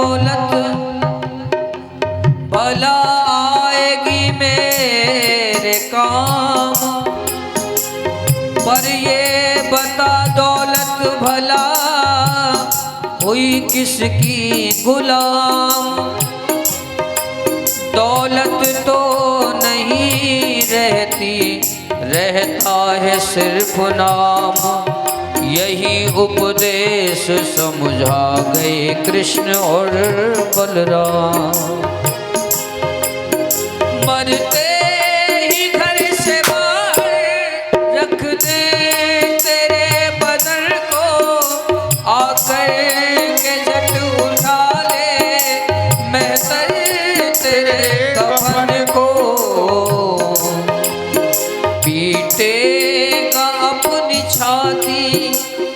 दौलत भला आएगी मेरे काम, पर ये बता दौलत भला हुई किसकी गुलाम। दौलत तो नहीं रहती, रहता है सिर्फ नाम। यही उपदेश समझा गए कृष्ण और बलराम। मरते ही घर से बाहर रख दे तेरे बदन को, आकर के झट उठा ले मेहतर तेरे कफन को। पीटेगा अपनी छाती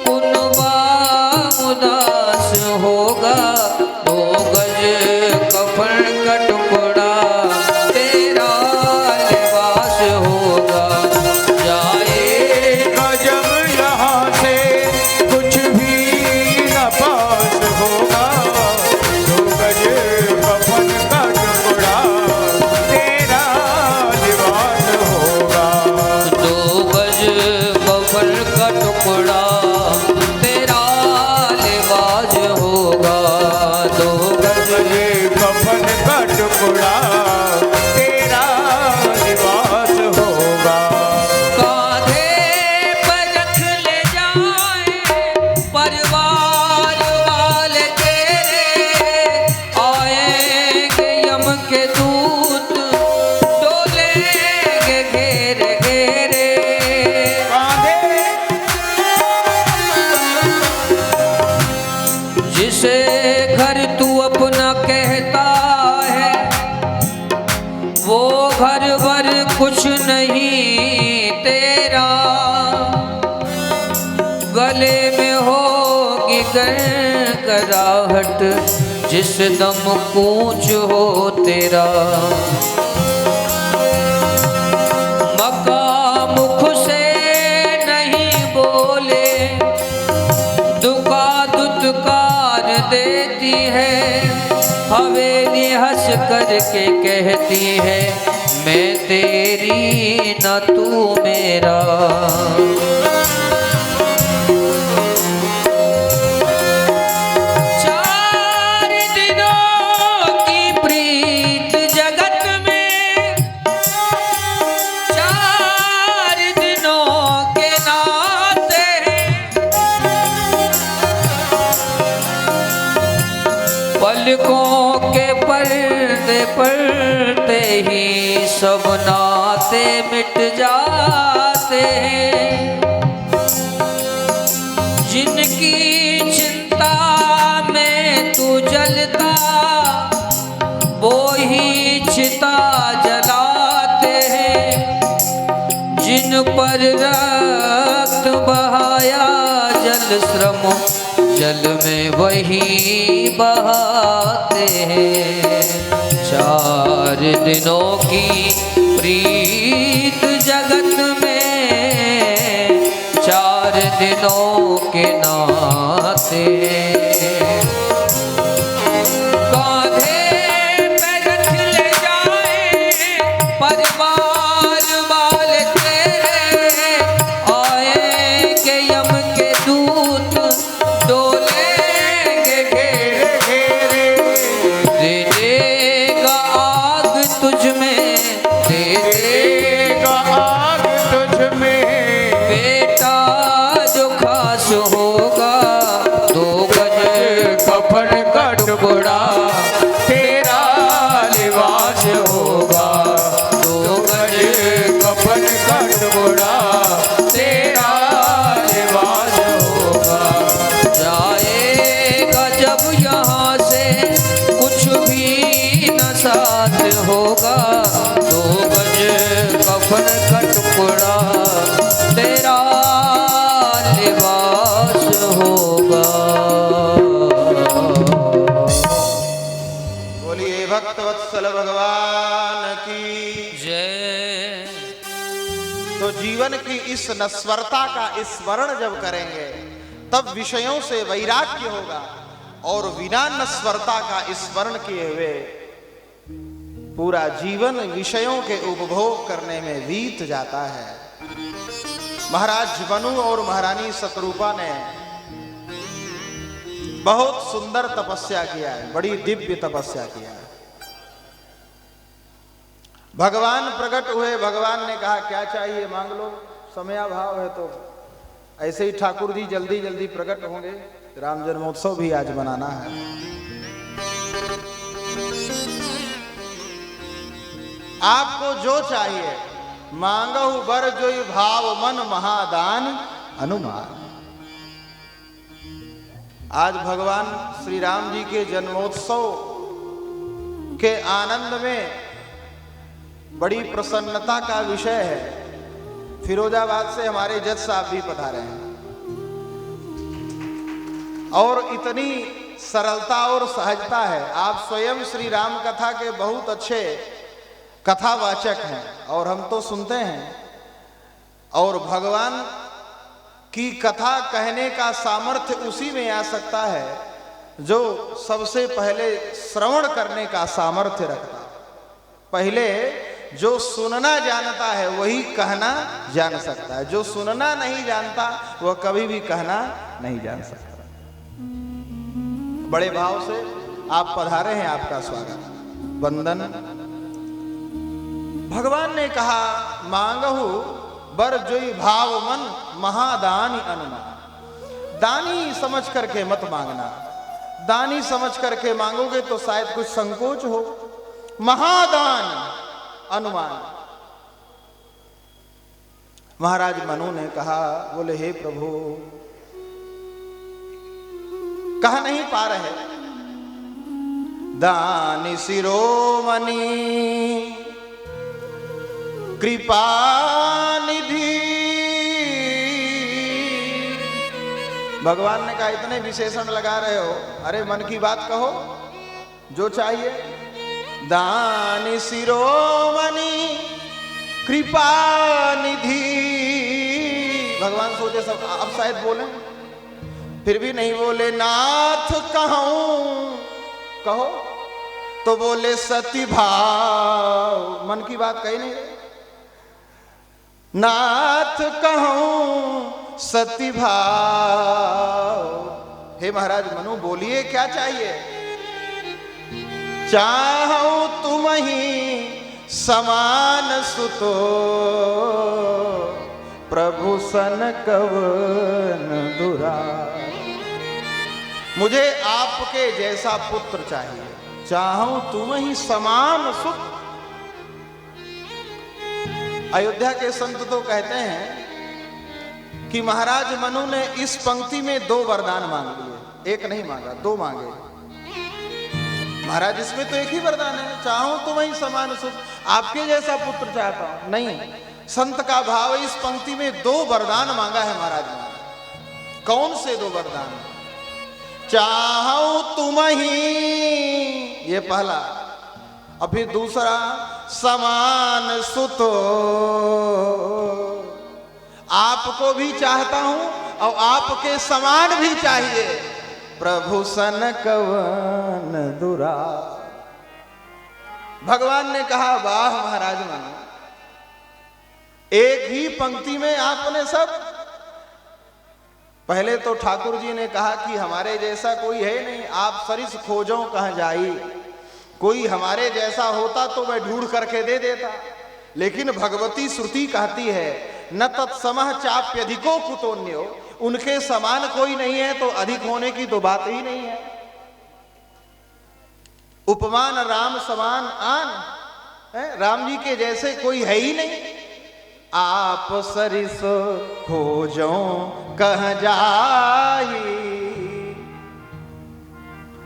कुनबा उदास होगा, 2 गज कफन का टुकड़ा तेरा लिबास होगा। जाएगा जब यहाँ से कुछ भी न पास होगा, 2 गज कफन का टुकड़ा तेरा लिबास होगा। 2 गज कफन का टुकड़ा तेरा लिबास होगा। 2 गज कफन का टुकड़ा तेरा लिबास होगा। कांधे पर रख ले जाए परिवार वाले तेरे, आएंगे यम के दूत डोलेंगे घेरे घेरे। जिसे घर तू अपना कहता है, वो घर भर कुछ नहीं तेरा। गले में होगी गड़गड़ाहट जिस दम कूच हो तेरा। मक्का मुख से नहीं बोले, दुका दुत्कार देती है। हवेली हंस करके कहती है, मैं तेरी न तू मेरा। चार दिनों की प्रीत जगत में, 4 दिनों के नाते हैं। पलकों के पर्दे पड़ते ही सब नाते मिट जाते हैं। जिनकी चिंता में तू जलता, वो ही चिता जलाते हैं। जिन पर रक्त बहाया जल श्रम, जल में वही बहाते हैं। 4 दिनों की प्रीत जगत में, 4 दिनों के नाते। कांधे पे रख ले जाए परिवार वाले तेरे, आएंगे यम के दूत डोलेंगे घेरे घेरे। दे देगा आग तुझ में, दे देगा आग तुझ में बेटा जो खास होगा। 2 गज कफन का टुकड़ा तेरा लिबास होगा। 2 गज कफन का टुकड़ा तेरा लिबास होगा। जाएगा जब यहाँ से कुछ भी न साथ होगा, 2 गज कफन का टुकड़ा तेरा लिबास होगा। बोलिए भक्तवत्सल भगवान की जय। तो जीवन की इस नश्वरता का स्मरण जब करेंगे, तब विषयों से वैराग्य होगा। और बिना नश्वरता का स्मरण किए हुए पूरा जीवन विषयों के उपभोग करने में बीत जाता है। महाराज मनु और महारानी शतरूपा ने बहुत सुंदर तपस्या किया है, बड़ी दिव्य तपस्या किया है। भगवान प्रकट हुए, भगवान ने कहा क्या चाहिए मांग लो, समयाभाव है तो ऐसे ही ठाकुर जी जल्दी जल्दी प्रकट होंगे, राम जन्मोत्सव भी आज मनाना है। आपको जो चाहिए मांगहु बर जोई भाव मन महादान अनुमान। आज भगवान श्री राम जी के जन्मोत्सव के आनंद में बड़ी प्रसन्नता का विषय है। फिरोजाबाद से हमारे जज साहब भी पधारे हैं और इतनी सरलता और सहजता है। आप स्वयं श्री राम कथा के बहुत अच्छे कथावाचक हैं और हम तो सुनते हैं, और भगवान की कथा कहने का सामर्थ्य उसी में आ सकता है जो सबसे पहले श्रवण करने का सामर्थ्य रखता है। पहले जो सुनना जानता है वही कहना जान सकता है, जो सुनना नहीं जानता वह कभी भी कहना नहीं जान सकता। बड़े भाव से आप पधारे हैं, आपका स्वागत, वंदन। भगवान ने कहा मांगहु बर जोई भाव मन महादानी अनुमान। दानी समझ करके मत मांगना, दानी समझ करके मांगोगे तो शायद कुछ संकोच हो। महादान अनुमान। महाराज मनु ने कहा, बोले हे प्रभु कह नहीं पा रहे। दानी शिरोमणि कृपा निधि। भगवान ने कहा इतने विशेषण लगा रहे हो, अरे मन की बात कहो जो चाहिए। दानी शिरोमणि कृपा निधि। भगवान सोचे सब अब शायद बोले, फिर भी नहीं बोले। नाथ कहूं, कहो तो बोले सती भाव। मन की बात कही नहीं। नाथ कहूं सती भाव। हे महाराज मनु बोलिए क्या चाहिए। चाहूं तुम ही समान सुतो प्रभु सन कवन दुरा। मुझे आपके जैसा पुत्र चाहिए। चाहूं तुम ही समान सुत। अयोध्या के संत तो कहते हैं कि महाराज मनु ने इस पंक्ति में 2 वरदान मांग लिए, एक नहीं मांगा, 2 मांगे। महाराज इसमें तो एक ही वरदान है, चाहूं तुम ही समान सुख, आपके जैसा पुत्र चाहता हूं। नहीं, संत का भाव इस पंक्ति में 2 वरदान मांगा है महाराज ने। कौन से 2 वरदान। चाहूं तुम ही, ये पहला, और फिर दूसरा समान सुतो। आपको भी चाहता हूं और आपके समान भी चाहिए। प्रभु सन कवन दुरा। भगवान ने कहा वाह महाराज मनु, एक ही पंक्ति में आपने सब। पहले तो ठाकुर जी ने कहा कि हमारे जैसा कोई है नहीं, आप सरिस खोजों कहां जाई। कोई हमारे जैसा होता तो मैं ढूंढ करके दे देता, लेकिन भगवती श्रुति कहती है न तत्समः चाप्यधिको कुतोन्यो। उनके समान कोई नहीं है तो अधिक होने की तो बात ही नहीं है। उपमान राम समान आन है, राम जी के जैसे कोई है ही नहीं। आप सरिस खोजो कह जाई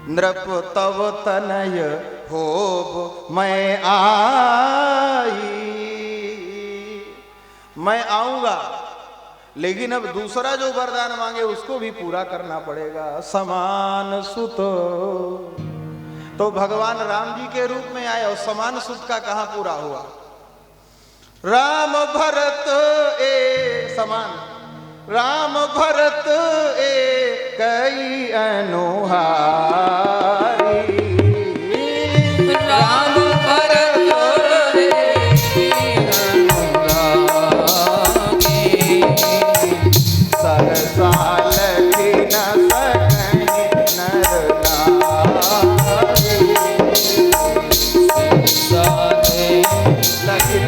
नृप तव तनय होब मैं आई। मैं आऊंगा, लेकिन अब दूसरा जो वरदान मांगे उसको भी पूरा करना पड़ेगा। समान सुत, तो भगवान राम जी के रूप में आए और समान सुत का कहां पूरा हुआ। राम भरत ए समान, राम भरत ए कई अनुहारी। राम भरत अनुरागी, सरसाल की न सकहि नर नारी। सारे लखि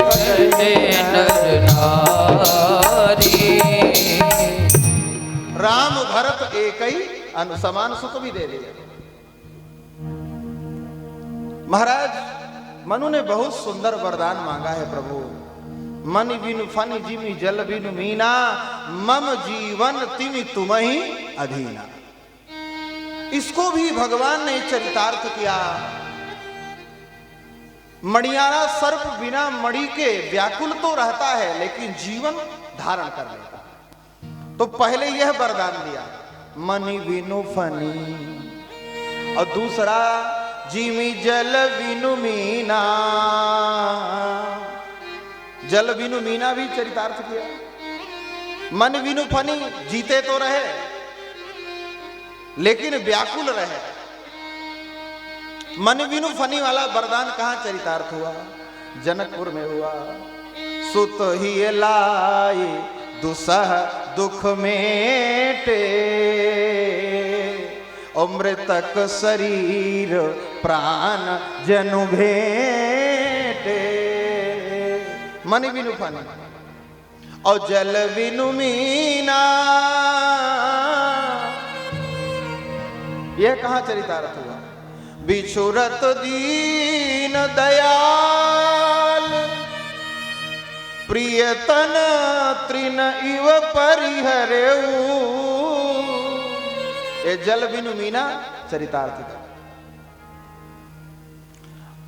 हे नर नारी। राम भरत एक ही समान सुख भी दे दिया। महाराज मनु ने बहुत सुंदर वरदान मांगा है प्रभु। मन बिनु फन जिमि जल बिनु मीना, मम जीवन तिमि तुम्हि अधीना। इसको भी भगवान ने चरितार्थ किया। मणियारा सर्प बिना मणि के व्याकुल तो रहता है, लेकिन जीवन धारण कर लेता। तो पहले यह वरदान दिया, मनि बिनु फनी, और दूसरा जिमि जल बिनु मीना। जल बिनु मीना भी चरितार्थ किया। मन बिनु फनी, जीते तो रहे लेकिन व्याकुल रहे। मन बिनु फनी वाला वरदान कहां चरितार्थ हुआ? जनकपुर में हुआ। सुत ही लाई दुसह दुख मेटे, अमृतक शरीर प्राण जनु भेटे। मन बिनु फनी और जल बिनु मीना, यह कहां चरितार्थ हुआ? बिछुरत दीन दयाल, प्रियतन तृण इव परिहरेऊ। ये जल बिनु मीना चरितार्थ।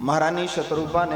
महारानी शतरूपा ने